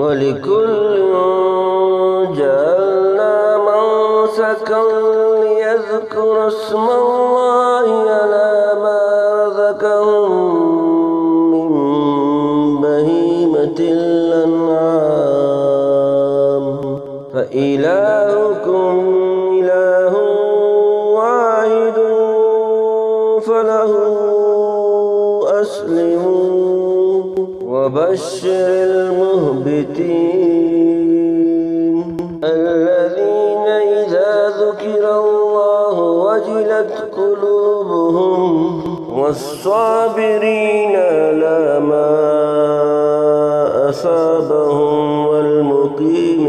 ولكل جعلنا منسكا ليذكر اسم الله على ما رزقهم من بهيمة الأنعام فإلهكم إله واحد فله أسلموا وبشر المخبتين الذين إذا ذكر الله وجلت قلوبهم والصابرين على ما أصابهم والمقيم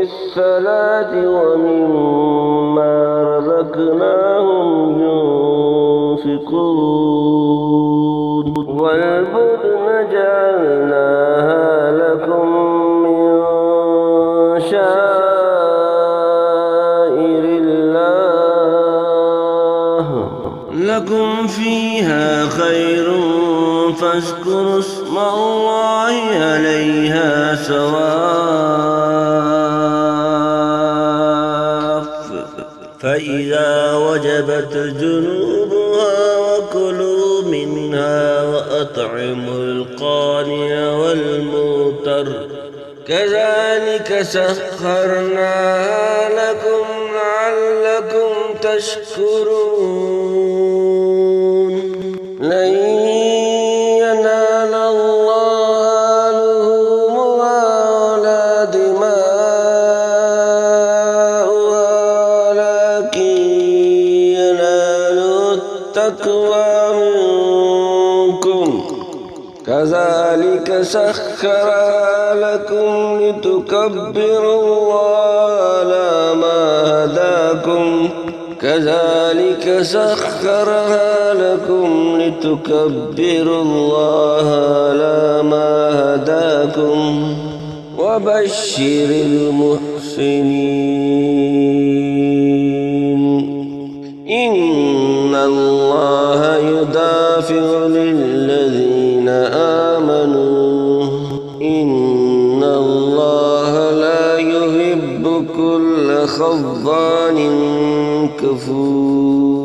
الصلاة ومما رزقناهم ينفقون والبدن جعلناها لكم من شعائر الله لكم فيها خير فاذكروا اسم الله عليها صواف فإذا وجبت جنوبها وكلوا منها وأطعموا القانع والمعتر كذلك سخرناها لكم لعلكم تشكرون لن ينال الله لحومها ولا دماؤها ولكن يناله التقوى منكم كذلك سخرها لكم لتكبروا الله على ما هداكم كذلك سخرها لكم لتكبروا الله على ما هداكم وبشر المحسنين إن الله يدافع للذين آمنوا إن الله لا يحب كل خوان كفور